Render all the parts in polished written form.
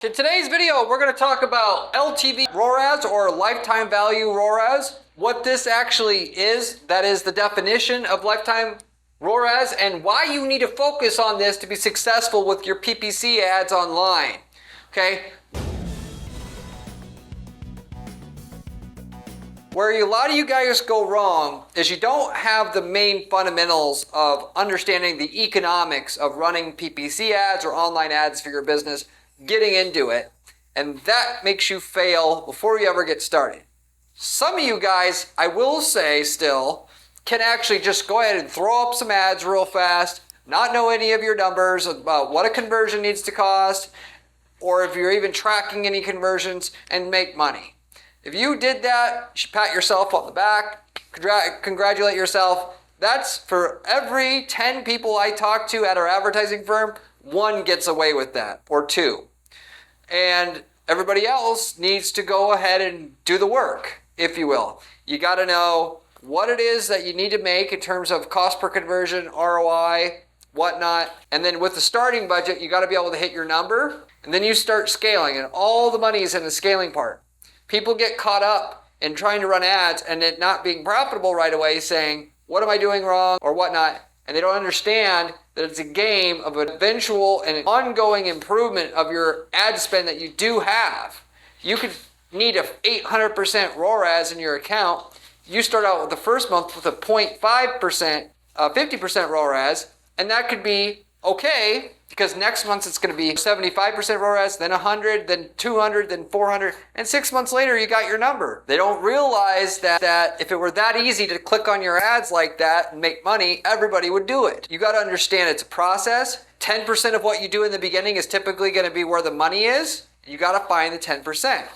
In today's video, we're going to talk about LTV ROAS or lifetime value ROAS, what this actually is, that is the definition of lifetime ROAS, and why you need to focus on this to be successful with your PPC ads online. Okay? Where a lot of you guys go wrong is you don't have the main fundamentals of understanding the economics of running PPC ads or online ads for your business, getting into it, and that makes you fail before you ever get started. Some of you guys, I will say still, can actually just go ahead and throw up some ads real fast, not know any of your numbers about what a conversion needs to cost, or if you're even tracking any conversions, and make money. If you did that, you should pat yourself on the back, congratulate yourself. That's for every 10 people I talk to at our advertising firm, 1 gets away with that, or 2. And everybody else needs to go ahead and do the work, if you will. You got to know what it is that you need to make in terms of cost per conversion, ROI, whatnot. And then with the starting budget, you got to be able to hit your number. And then you start scaling, and all the money is in the scaling part. People get caught up in trying to run ads and it not being profitable right away, saying, what am I doing wrong or whatnot? And they don't understand that it's a game of an eventual and ongoing improvement of your ad spend that you do have. You could need a 800% ROAS in your account. You start out with the first month with a 0.5%, 50% ROAS, and that could be okay because next month it's going to be 75% ROAS, then 100, then 200, then 400, and 6 months later you got your number. They don't realize that if it were that easy to click on your ads like that and make money, everybody would do it. You got to understand it's a process. 10% of what you do in the beginning is typically going to be where the money is. You got to find the 10%.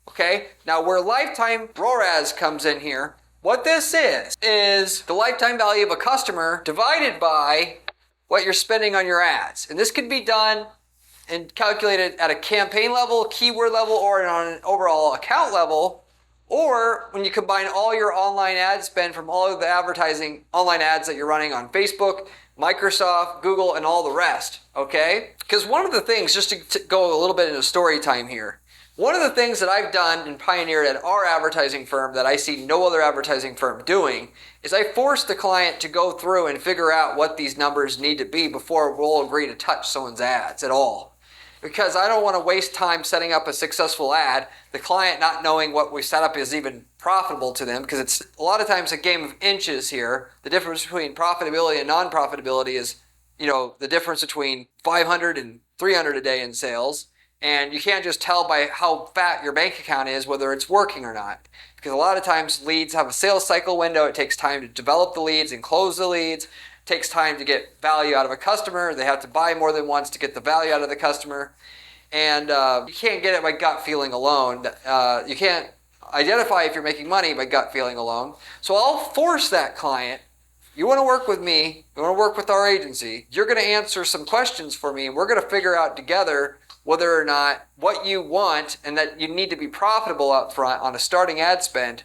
Okay? Now where lifetime ROAS comes in here, what this is the lifetime value of a customer divided by what you're spending on your ads. And this could be done and calculated at a campaign level, keyword level, or on an overall account level, or when you combine all your online ad spend from all of the advertising online ads that you're running on Facebook, Microsoft, Google, and all the rest, okay? Because one of the things, just to go a little bit into story time here, one of the things that I've done and pioneered at our advertising firm that I see no other advertising firm doing is I force the client to go through and figure out what these numbers need to be before we'll agree to touch someone's ads at all. Because I don't want to waste time setting up a successful ad, the client not knowing what we set up is even profitable to them, because it's a lot of times a game of inches here. The difference between profitability and non-profitability is, the difference between 500 and 300 a day in sales. And you can't just tell by how fat your bank account is whether it's working or not. Because a lot of times leads have a sales cycle window. It takes time to develop the leads and close the leads. It takes time to get value out of a customer. They have to buy more than once to get the value out of the customer. And you can't get it by gut feeling alone. You can't identify if you're making money by gut feeling alone. So I'll force that client. You want to work with me, you want to work with our agency, you're going to answer some questions for me, and we're going to figure out together whether or not what you want and that you need to be profitable up front on a starting ad spend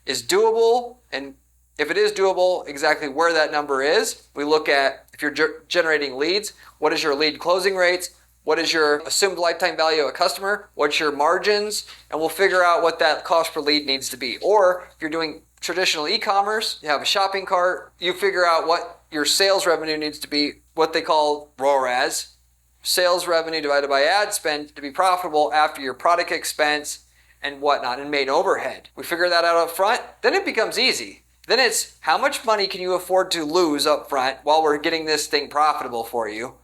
is doable. And if it is doable, exactly where that number is. We look at, if you're generating leads, what is your lead closing rates? What is your assumed lifetime value of a customer? What's your margins? And we'll figure out what that cost per lead needs to be. Or if you're doing traditional e-commerce, you have a shopping cart, you figure out what your sales revenue needs to be, what they call ROAS, sales revenue divided by ad spend, to be profitable after your product expense and whatnot and main overhead. We figure that out up front, then it becomes easy. Then it's how much money can you afford to lose up front while we're getting this thing profitable for you.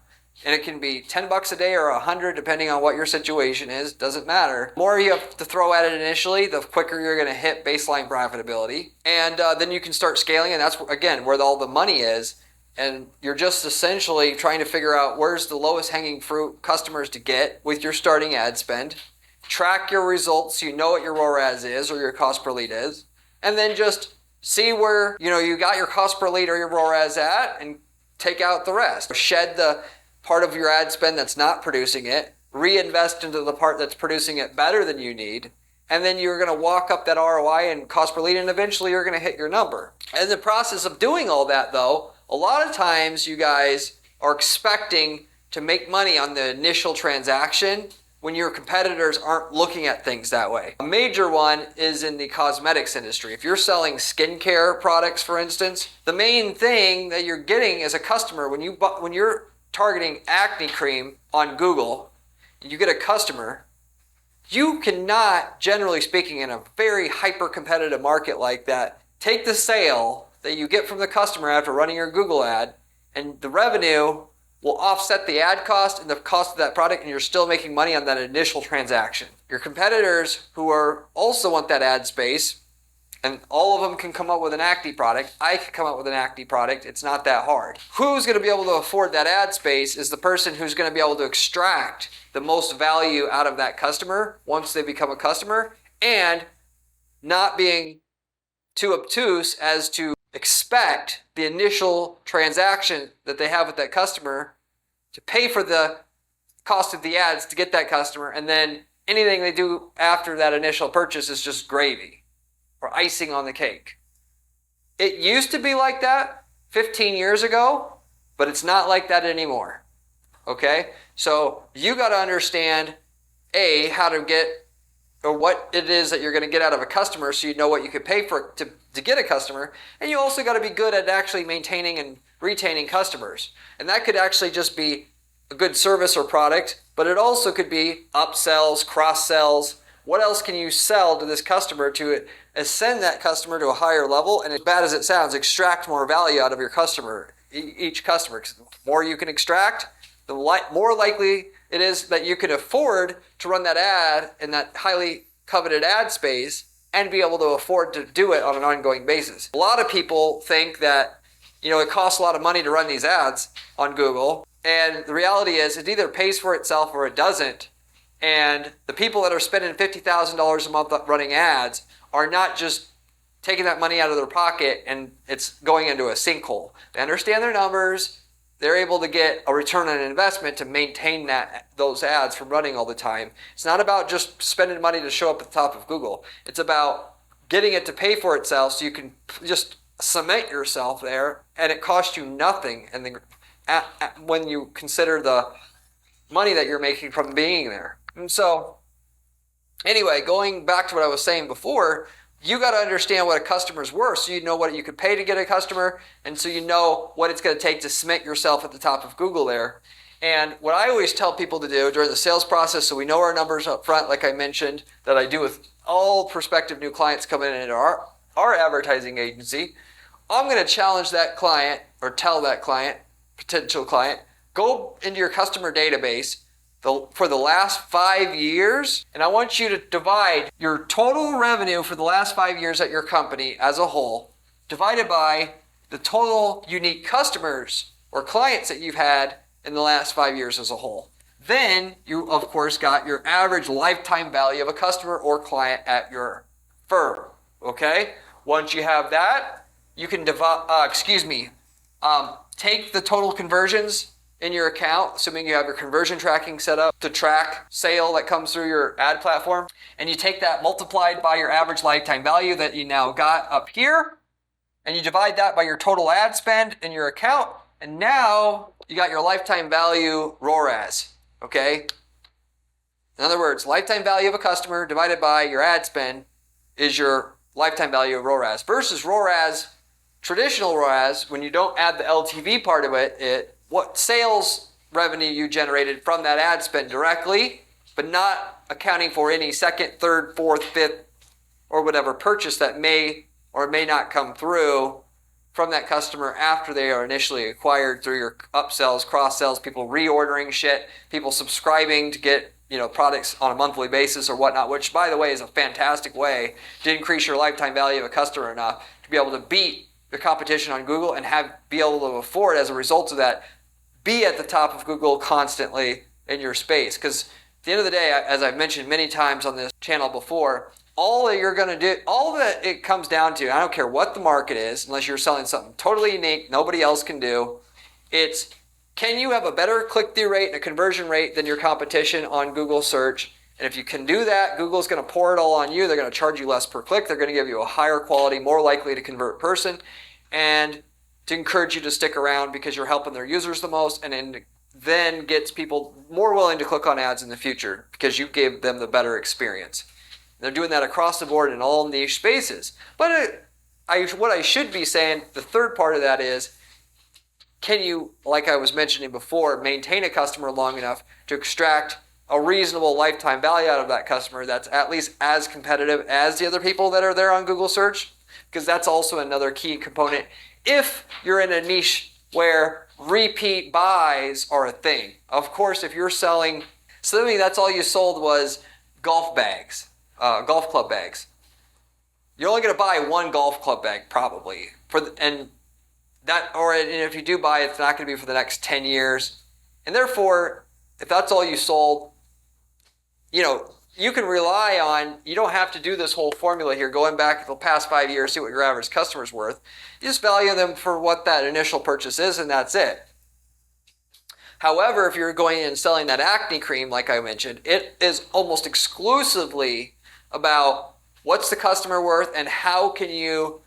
And it can be $10 a day or $100 depending on what your situation is, doesn't matter. The more you have to throw at it initially, the quicker you're going to hit baseline profitability. And then you can start scaling, and that's, again, where all the money is. And you're just essentially trying to figure out where's the lowest hanging fruit customers to get with your starting ad spend. Track your results so you know what your ROAS is or your cost per lead is. And then just see where you got your cost per lead or your ROAS at and take out the rest. Shed the part of your ad spend that's not producing it. Reinvest into the part that's producing it better than you need. And then you're going to walk up that ROI and cost per lead, and eventually you're going to hit your number. In the process of doing all that, though, a lot of times you guys are expecting to make money on the initial transaction when your competitors aren't looking at things that way. A major one is in the cosmetics industry. If you're selling skincare products, for instance, the main thing that you're getting as a customer when you're targeting acne cream on Google, you get a customer, you cannot, generally speaking, in a very hyper-competitive market like that, take the sale that you get from the customer after running your Google ad, and the revenue will offset the ad cost and the cost of that product, and you're still making money on that initial transaction. Your competitors who also want that ad space, and all of them can come up with an acne product. I can come up with an acne product. It's not that hard. Who's going to be able to afford that ad space is the person who's going to be able to extract the most value out of that customer once they become a customer, and not being too obtuse as to expect the initial transaction that they have with that customer to pay for the cost of the ads to get that customer, and then anything they do after that initial purchase is just gravy or icing on the cake. It used to be like that 15 years ago, but it's not like that anymore. Okay? So you got to understand, how to get, or what it is that you're going to get out of a customer, so you know what you could pay for to get a customer. And you also got to be good at actually maintaining and retaining customers. And that could actually just be a good service or product, but it also could be upsells, cross-sells. What else can you sell to this customer to ascend that customer to a higher level? And as bad as it sounds, extract more value out of your customer, each customer. Because the more you can extract, the more likely it is that you can afford to run that ad in that highly coveted ad space and be able to afford to do it on an ongoing basis. A lot of people think that, it costs a lot of money to run these ads on Google. And the reality is it either pays for itself or it doesn't. And the people that are spending $50,000 a month running ads are not just taking that money out of their pocket and it's going into a sinkhole. They understand their numbers. They're able to get a return on investment to maintain those ads from running all the time. It's not about just spending money to show up at the top of Google. It's about getting it to pay for itself so you can just cement yourself there, and it costs you nothing. And then when you consider the money that you're making from being there. And so, anyway, going back to what I was saying before, you got to understand what a customer's worth, so you know what you could pay to get a customer, and so you know what it's going to take to cement yourself at the top of Google there. And what I always tell people to do during the sales process, so we know our numbers up front, like I mentioned, that I do with all prospective new clients coming into our advertising agency, I'm going to challenge that client, or tell that client, potential client, go into your customer database for the last 5 years, and I want you to divide your total revenue for the last 5 years at your company as a whole, divided by the total unique customers or clients that you've had in the last 5 years as a whole. Then you, of course, got your average lifetime value of a customer or client at your firm. Okay? Once you have that, you can take the total conversions in your account, assuming you have your conversion tracking set up to track sale that comes through your ad platform, and you take that multiplied by your average lifetime value that you now got up here, and you divide that by your total ad spend in your account, and now you got your lifetime value ROAS. Okay? In other words, lifetime value of a customer divided by your ad spend is your lifetime value of ROAS. Versus ROAS, traditional ROAS, when you don't add the LTV part of it, what sales revenue you generated from that ad spend directly, but not accounting for any second, third, fourth, fifth, or whatever purchase that may or may not come through from that customer after they are initially acquired through your upsells, cross-sells, people reordering shit, people subscribing to get products on a monthly basis or whatnot, which, by the way, is a fantastic way to increase your lifetime value of a customer enough to be able to beat the competition on Google and be able to afford, as a result of that, be at the top of Google constantly in your space. Because at the end of the day, as I've mentioned many times on this channel before, all that you're going to do, all that it comes down to, I don't care what the market is, unless you're selling something totally unique, nobody else can do, it's can you have a better click-through rate and a conversion rate than your competition on Google search? And if you can do that, Google's going to pour it all on you. They're going to charge you less per click. They're going to give you a higher quality, more likely to convert person, and to encourage you to stick around because you're helping their users the most. And in then gets people more willing to click on ads in the future because you gave them the better experience. They're doing that across the board in all niche spaces. But what I should be saying, the third part of that is, can you, like I was mentioning before, maintain a customer long enough to extract a reasonable lifetime value out of that customer that's at least as competitive as the other people that are there on Google search? Because that's also another key component. If you're in a niche where repeat buys are a thing. Of course, if you're selling, assuming that's all you sold was golf bags, golf club bags, you're only going to buy one golf club bag probably. And if you do buy it, it's not going to be for the next 10 years. And therefore, if that's all you sold, you can rely on, you don't have to do this whole formula here, going back the past 5 years, see what your average customer's worth. You just value them for what that initial purchase is, and that's it. However, if you're going in and selling that acne cream, like I mentioned, it is almost exclusively about what's the customer worth and how can you,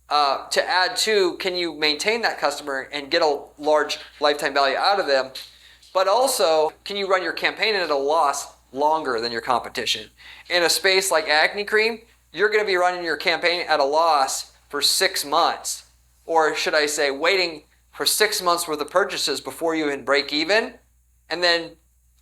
can you maintain that customer and get a large lifetime value out of them, but also, can you run your campaign at a loss longer than your competition? In a space like acne cream, you're going to be running your campaign at a loss for 6 months. Or should I say, waiting for 6 months worth of purchases before you even break even. And then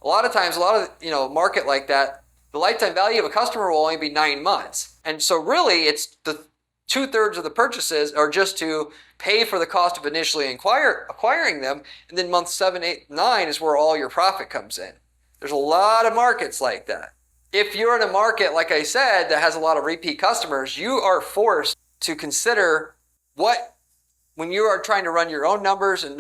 a lot of times, market like that, the lifetime value of a customer will only be 9 months. And so really, it's the 2/3 of the purchases are just to pay for the cost of initially acquiring them. And then month 7, 8, 9 is where all your profit comes in. There's a lot of markets like that. If you're in a market, like I said, that has a lot of repeat customers, you are forced to consider when you are trying to run your own numbers and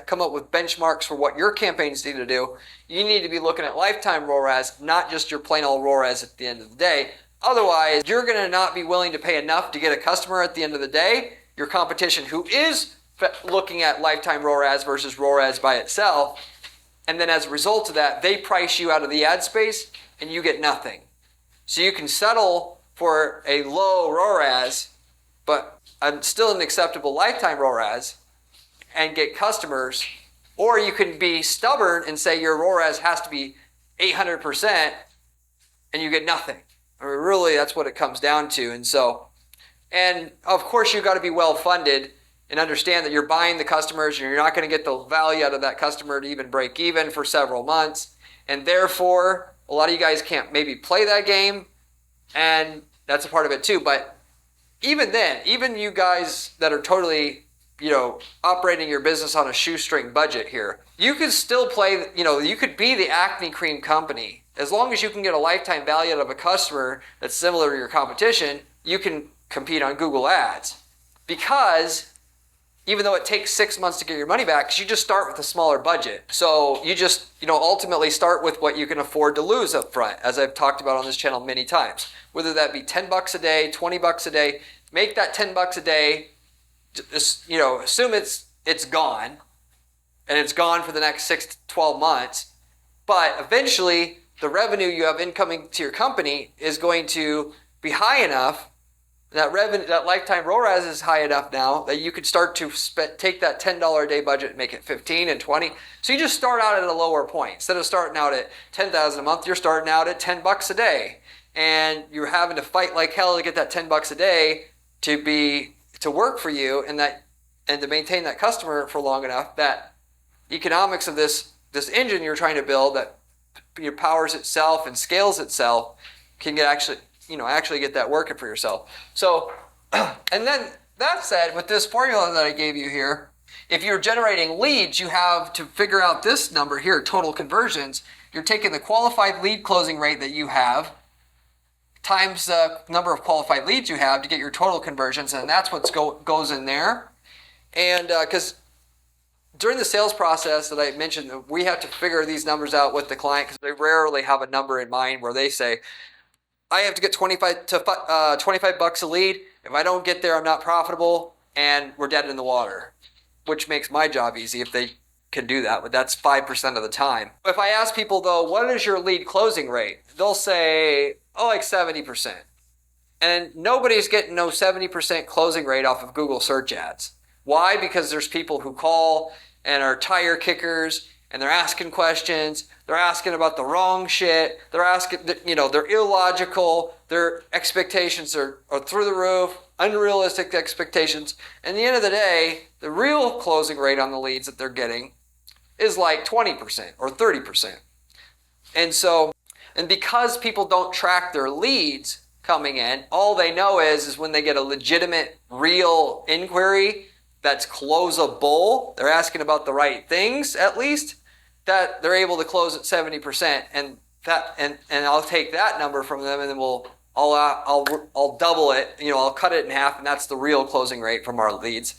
come up with benchmarks for what your campaigns need to do, you need to be looking at lifetime ROAS, not just your plain old ROAS at the end of the day. Otherwise, you're going to not be willing to pay enough to get a customer at the end of the day. Your competition, who is looking at lifetime ROAS versus ROAS by itself, and then as a result of that, they price you out of the ad space and you get nothing. So you can settle for a low ROAS, but still an acceptable lifetime ROAS and get customers. Or you can be stubborn and say your ROAS has to be 800% and you get nothing. I mean, really, that's what it comes down to. And of course, you've got to be well funded and understand that you're buying the customers and you're not going to get the value out of that customer to even break even for several months. And therefore, a lot of you guys can't maybe play that game, and that's a part of it too. But even then, even you guys that are totally, operating your business on a shoestring budget here, you can still play, you could be the acne cream company. As long as you can get a lifetime value out of a customer that's similar to your competition, you can compete on Google Ads. Because even though it takes 6 months to get your money back, you just start with a smaller budget. So you just, ultimately start with what you can afford to lose up front, as I've talked about on this channel many times. Whether that be $10 a day, $20 a day, make that $10 a day, assume it's gone, and it's gone for the next 6 to 12 months. But eventually, the revenue you have incoming to your company is going to be high enough. That lifetime ROAS is high enough now that you could start to take that $10 a day budget and make it 15 and 20. So you just start out at a lower point. Instead of starting out at $10,000 a month, you're starting out at $10 a day. And you're having to fight like hell to get that $10 a day to work for you and to maintain that customer for long enough that economics of this engine you're trying to build that powers itself and scales itself can actually get that working for yourself. So, and then that said, with this formula that I gave you here, if you're generating leads, you have to figure out this number here, total conversions. You're taking the qualified lead closing rate that you have times the number of qualified leads you have to get your total conversions, and that's what goes in there. And because during the sales process that I mentioned, we have to figure these numbers out with the client because they rarely have a number in mind where they say, I have to get $25 a lead. If I don't get there, I'm not profitable, and we're dead in the water, which makes my job easy if they can do that, but that's 5% of the time. If I ask people, though, what is your lead closing rate? They'll say, like 70%. And nobody's getting no 70% closing rate off of Google search ads. Why? Because there's people who call and are tire kickers and they're asking questions. They're asking about the wrong shit. They're asking, they're illogical. Their expectations are through the roof, unrealistic expectations. And at the end of the day, the real closing rate on the leads that they're getting is like 20% or 30%. And because people don't track their leads coming in, all they know is when they get a legitimate, real inquiry that's closable, they're asking about the right things at least, that they're able to close at 70%, and I'll take that number from them, and then I'll double it, I'll cut it in half, and that's the real closing rate from our leads.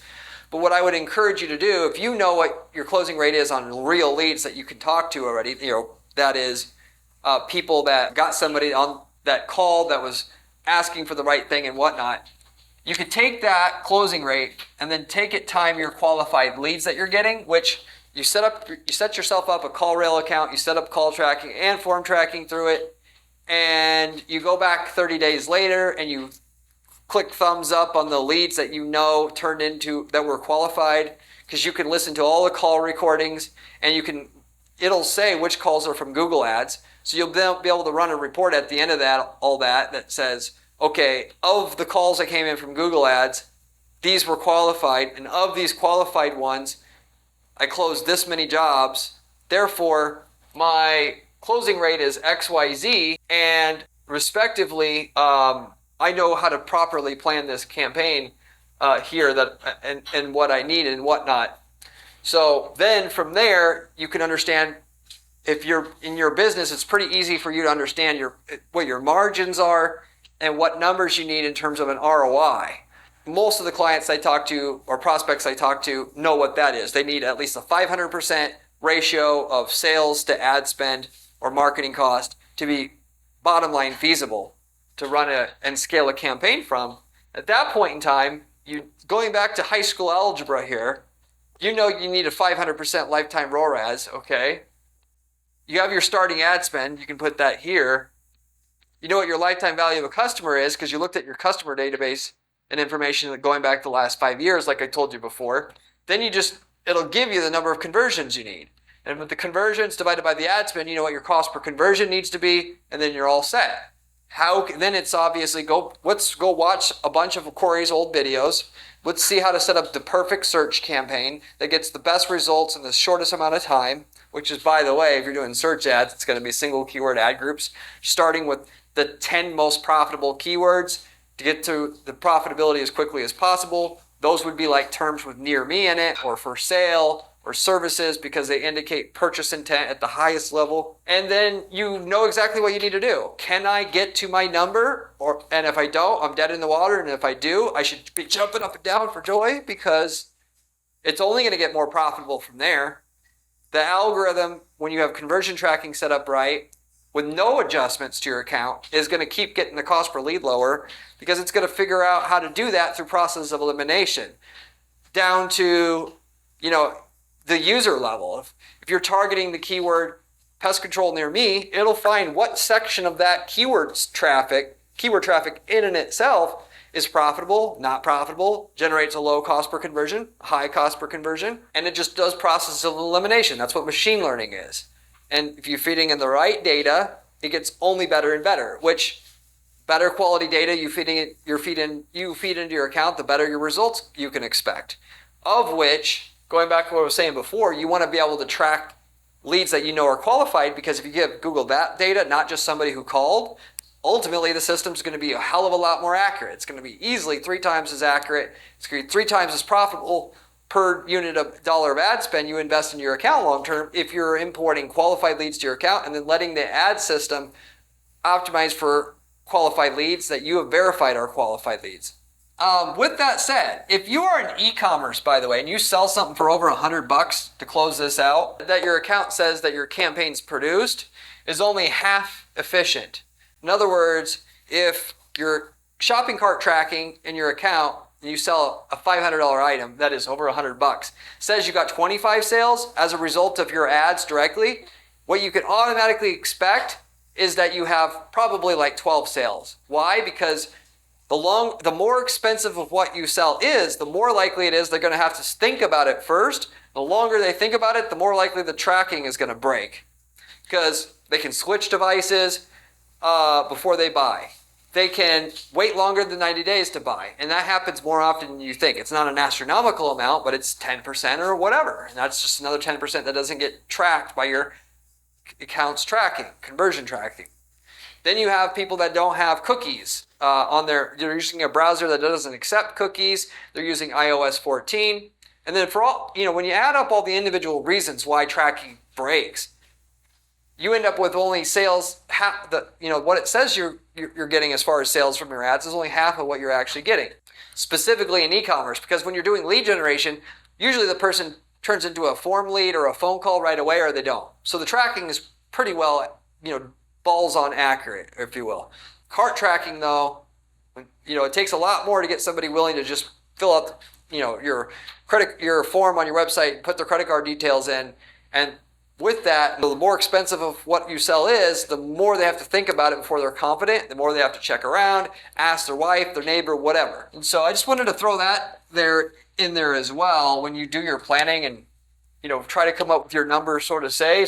But what I would encourage you to do, if you know what your closing rate is on real leads that you can talk to already, that is people that got somebody on that call that was asking for the right thing and whatnot, you could take that closing rate and then take it time your qualified leads that you're getting, which you set yourself up a call rail account, you set up call tracking and form tracking through it, and you go back 30 days later and you click thumbs up on the leads that turned into that were qualified, because you can listen to all the call recordings and it'll say which calls are from Google Ads. So you'll be able to run a report at the end of that says, okay, of the calls that came in from Google Ads, these were qualified, and of these qualified ones, I closed this many jobs. Therefore, my closing rate is XYZ, and respectively, I know how to properly plan this campaign here and what I need and whatnot. So then from there, you can understand, if you're in your business, it's pretty easy for you to understand what your margins are and what numbers you need in terms of an ROI. Most of the clients I talk to or prospects I talk to know what that is. They need at least a 500% ratio of sales to ad spend or marketing cost to be bottom line feasible to run and scale a campaign from. At that point in time, going back to high school algebra here, you need a 500% lifetime ROAS, okay? You have your starting ad spend, you can put that here. You know what your lifetime value of a customer is because you looked at your customer database and information going back the last 5 years, like I told you before. Then it'll give you the number of conversions you need. And with the conversions divided by the ad spend, you know what your cost per conversion needs to be, and then you're all set. Then it's obviously let's go watch a bunch of Corey's old videos. Let's see how to set up the perfect search campaign that gets the best results in the shortest amount of time, which is, by the way, if you're doing search ads, it's going to be single keyword ad groups, starting with the 10 most profitable keywords to get to the profitability as quickly as possible. Those would be like terms with near me in it, or for sale, or services, because they indicate purchase intent at the highest level. And then you know exactly what you need to do. Can I get to my number? And if I don't, I'm dead in the water. And if I do, I should be jumping up and down for joy, because it's only going to get more profitable from there. The algorithm, when you have conversion tracking set up right, with no adjustments to your account, is going to keep getting the cost per lead lower, because it's going to figure out how to do that through process of elimination down to, the user level. If you're targeting the keyword pest control near me, it'll find what section of that keyword traffic in and itself is profitable, not profitable, generates a low cost per conversion, high cost per conversion, and it just does process of elimination. That's what machine learning is. And if you're feeding in the right data, it gets only better and better, which better quality data you feed into your account, the better your results you can expect. Of which, going back to what I was saying before, you want to be able to track leads that you know are qualified, because if you give Google that data, not just somebody who called, ultimately the system's going to be a hell of a lot more accurate. It's going to be easily 3 times as accurate. It's going to be 3 times as profitable per unit of dollar of ad spend you invest in your account long term if you're importing qualified leads to your account and then letting the ad system optimize for qualified leads that you have verified are qualified leads. With that said, if you are an e-commerce, by the way, and you sell something for over $100 to close this out, that your account says that your campaign's produced is only half efficient. In other words, if your shopping cart tracking in your account and you sell a $500 item that is over $100, says you got 25 sales as a result of your ads directly, what you can automatically expect is that you have probably like 12 sales. Why? Because the more expensive of what you sell is, the more likely it is they're going to have to think about it first The longer they think about it, the more likely the tracking is going to break, because they can switch devices before they buy. They can wait longer than 90 days to buy, and that happens more often than you think. It's not an astronomical amount, but it's 10% or whatever, and that's just another 10% that doesn't get tracked by your accounts tracking, conversion tracking. Then you have people that don't have cookies on their, they're using a browser that doesn't accept cookies. They're using iOS 14. And then for all, when you add up all the individual reasons why tracking breaks, you end up with only sales, what it says you're getting as far as sales from your ads is only half of what you're actually getting. Specifically in e-commerce, because when you're doing lead generation, usually the person turns into a form lead or a phone call right away, or they don't. So the tracking is pretty well, balls on accurate, if you will. Cart tracking, though, it takes a lot more to get somebody willing to just fill out, your form on your website, put their credit card details in, and with that, the more expensive of what you sell is, the more they have to think about it before they're confident, the more they have to check around, ask their wife, their neighbor, whatever. And so I just wanted to throw that in there as well when you do your planning and try to come up with your numbers, so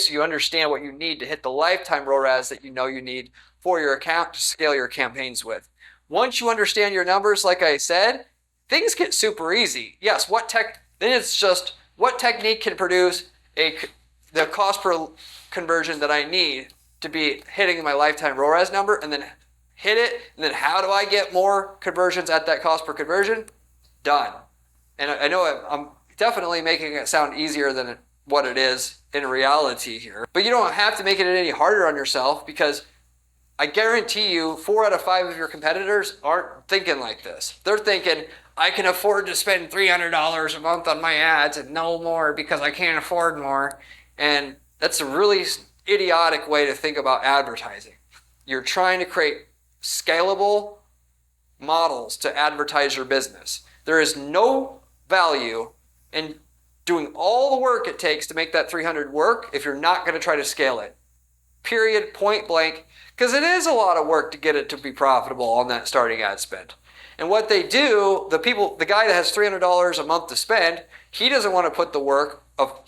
you understand what you need to hit the lifetime ROAS that you need for your account to scale your campaigns with. Once you understand your numbers, like I said, things get super easy. Yes, then it's just what technique can produce the cost per conversion that I need to be hitting my lifetime ROAS number, and then hit it, and then how do I get more conversions at that cost per conversion? Done. And I know I'm definitely making it sound easier than what it is in reality here. But you don't have to make it any harder on yourself, because I guarantee you 4 out of 5 of your competitors aren't thinking like this. They're thinking, I can afford to spend $300 a month on my ads and no more because I can't afford more. And that's a really idiotic way to think about advertising. You're trying to create scalable models to advertise your business. There is no value in doing all the work it takes to make that 300 work if you're not going to try to scale it. Period, point blank, because it is a lot of work to get it to be profitable on that starting ad spend. And what they do, the guy that has $300 a month to spend, he doesn't want to put the work of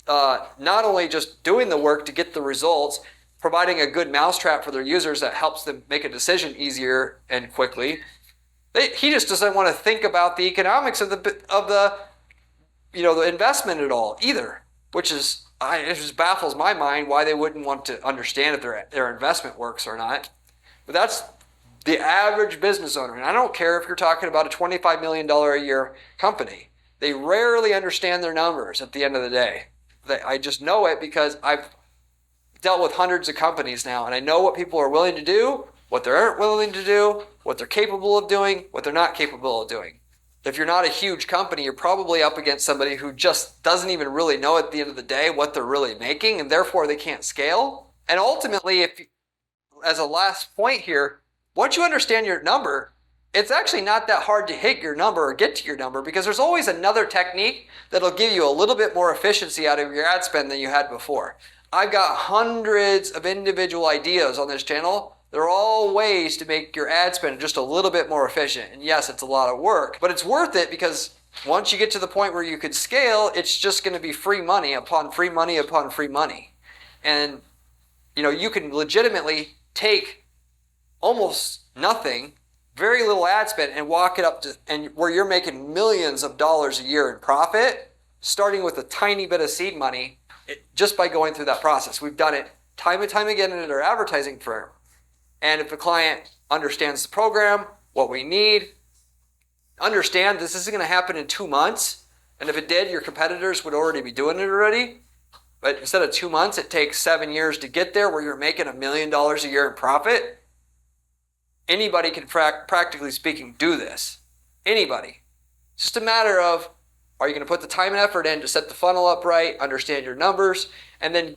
not only just doing the work to get the results, providing a good mousetrap for their users that helps them make a decision easier and quickly. He just doesn't want to think about the economics of the investment at all either, which is it just baffles my mind why they wouldn't want to understand if their investment works or not. But that's the average business owner, and I don't care if you're talking about a $25 million a year company. They rarely understand their numbers at the end of the day. I just know it because I've dealt with hundreds of companies now, and I know what people are willing to do, what they aren't willing to do, what they're capable of doing, what they're not capable of doing. If you're not a huge company, you're probably up against somebody who just doesn't even really know at the end of the day what they're really making, and therefore they can't scale. And ultimately, as a last point here, once you understand your number, it's actually not that hard to hit your number or get to your number, because there's always another technique that'll give you a little bit more efficiency out of your ad spend than you had before. I've got hundreds of individual ideas on this channel. They're all ways to make your ad spend just a little bit more efficient. And yes, it's a lot of work, but it's worth it, because once you get to the point where you could scale, it's just going to be free money upon free money upon free money. And you can legitimately take almost nothing, very little ad spend, and walk it up to where you're making millions of dollars a year in profit, starting with a tiny bit of seed money, just by going through that process. We've done it time and time again in our advertising firm. And if the client understands the program, what we need, understand this isn't going to happen in 2 months. And if it did, your competitors would already be doing it already. But instead of 2 months, it takes 7 years to get there where you're making $1 million a year in profit. Anybody can, practically speaking, do this. Anybody. It's just a matter of, are you going to put the time and effort in to set the funnel up right, understand your numbers, and then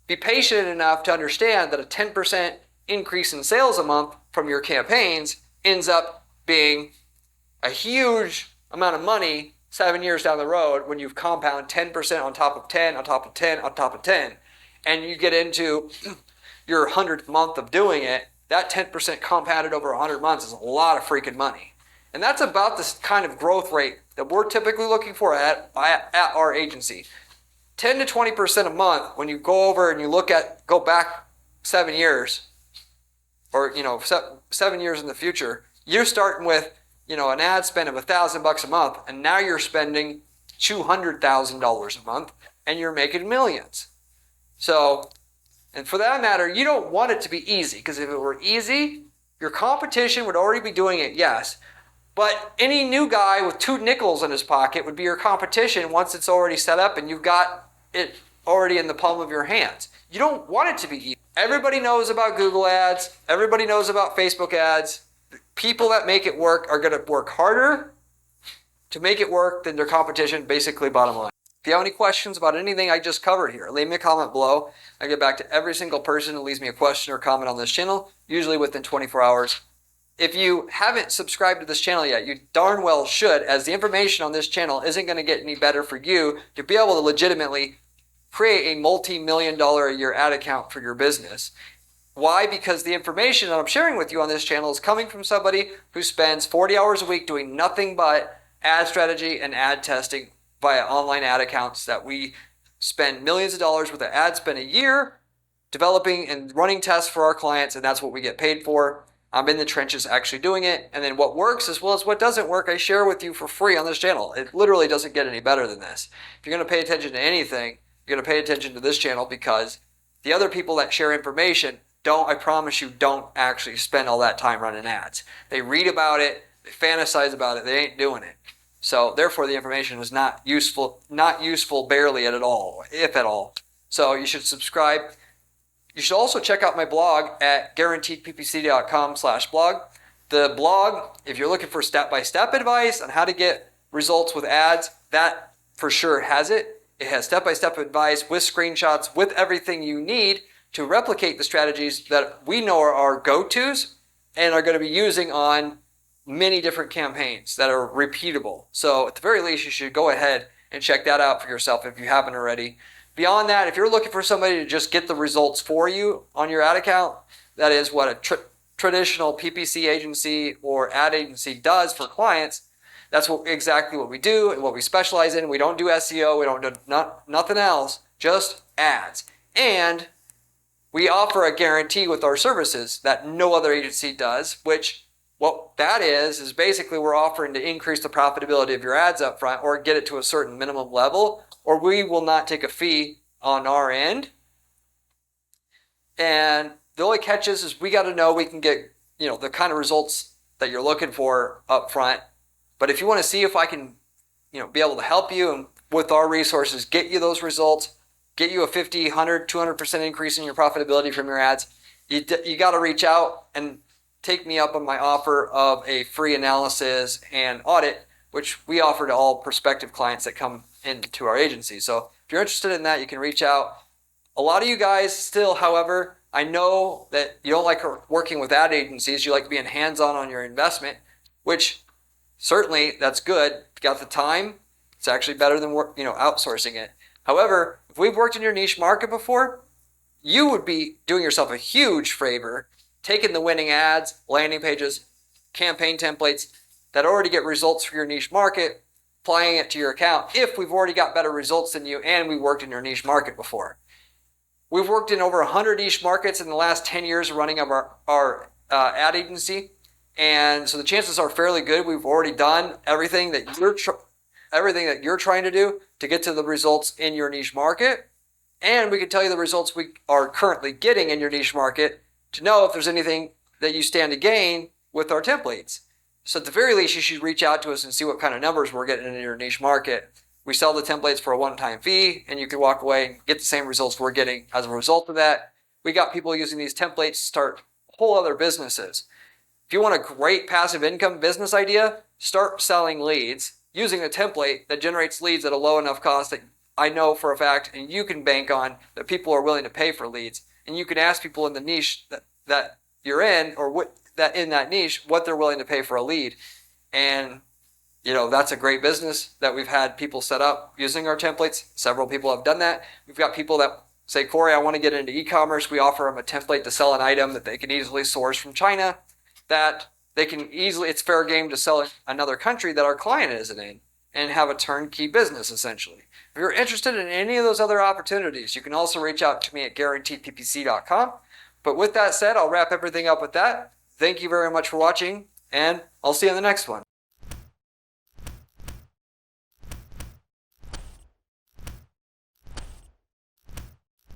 be patient enough to understand that a 10% increase in sales a month from your campaigns ends up being a huge amount of money 7 years down the road when you've compound 10% on top of 10, on top of 10, on top of 10. And you get into your 100th month of doing it, that 10% compounded over 100 months is a lot of freaking money. And that's about the kind of growth rate that we're typically looking for at our agency. 10 to 20% a month when you go over and you go back 7 years, or 7 years in the future, you're starting with an ad spend of $1,000 a month, and now you're spending $200,000 a month, and you're making millions. So, and for that matter, you don't want it to be easy, because if it were easy, your competition would already be doing it, yes. But any new guy with 2 nickels in his pocket would be your competition once it's already set up and you've got it already in the palm of your hands. You don't want it to be easy. Everybody knows about Google ads. Everybody knows about Facebook ads. The people that make it work are going to work harder to make it work than their competition, basically, bottom line. If you have any questions about anything I just covered here, leave me a comment below. I get back to every single person who leaves me a question or comment on this channel, usually within 24 hours. If you haven't subscribed to this channel yet, you darn well should, as the information on this channel isn't going to get any better for you to be able to legitimately create a multi-million-dollar a year ad account for your business. Why? Because the information that I'm sharing with you on this channel is coming from somebody who spends 40 hours a week doing nothing but ad strategy and ad testing via online ad accounts that we spend millions of dollars worth of ad spend a year developing and running tests for our clients, and that's what we get paid for. I'm in the trenches actually doing it, and then what works as well as what doesn't work, I share with you for free on this channel. It literally doesn't get any better than this. If you're going to pay attention to anything, you're going to pay attention to this channel, because the other people that share information I promise you, don't actually spend all that time running ads. They read about it, they fantasize about it, they ain't doing it. So therefore the information is not useful barely at all, if at all. So you should subscribe. You should also check out my blog at guaranteedppc.com/blog. The blog, if you're looking for step-by-step advice on how to get results with ads, that for sure has it. It has step-by-step advice with screenshots, with everything you need to replicate the strategies that we know are our go-tos and are going to be using on many different campaigns that are repeatable. So at the very least, you should go ahead and check that out for yourself if you haven't already. Beyond that, if you're looking for somebody to just get the results for you on your ad account, that is what a traditional PPC agency or ad agency does for clients. That's exactly what we do and what we specialize in. We don't do SEO. We don't do nothing else, just ads. And we offer a guarantee with our services that no other agency does, which what that is basically we're offering to increase the profitability of your ads up front or get it to a certain minimum level, or we will not take a fee on our end. And the only catch is we got to know we can get, the kind of results that you're looking for up front. But if you want to see if I can, be able to help you and with our resources, get you those results, get you a 50, 100, 200% increase in your profitability from your ads, you got to reach out and take me up on my offer of a free analysis and audit, which we offer to all prospective clients that come into our agency. So if you're interested in that, you can reach out. A lot of you guys still, however, I know that you don't like working with ad agencies. You like being hands-on on your investment, which certainly that's good. If you got the time, it's actually better than outsourcing it. However, if we've worked in your niche market before, you would be doing yourself a huge favor taking the winning ads, landing pages, campaign templates that already get results for your niche market, applying it to your account if we've already got better results than you and we worked in your niche market before. We've worked in over 100 niche markets in the last 10 years of running our ad agency, and so the chances are fairly good. We've already done everything that you're trying to do to get to the results in your niche market, and we can tell you the results we are currently getting in your niche market to know if there's anything that you stand to gain with our templates. So at the very least, you should reach out to us and see what kind of numbers we're getting in your niche market. We sell the templates for a one-time fee, and you can walk away and get the same results we're getting as a result of that. We got people using these templates to start whole other businesses. If you want a great passive income business idea, start selling leads using a template that generates leads at a low enough cost that I know for a fact and you can bank on that people are willing to pay for leads. And you can ask people in the niche that you're in or in that niche what they're willing to pay for a lead. And that's a great business that we've had people set up using our templates. Several people have done that. We've got people that say, Corey, I want to get into e-commerce. We offer them a template to sell an item that they can easily source from China that they can easily, it's fair game to sell in another country that our client isn't in and have a turnkey business essentially. If you're interested in any of those other opportunities, you can also reach out to me at guaranteedppc.com. But with that said, I'll wrap everything up with that. Thank you very much for watching, and I'll see you on the next one.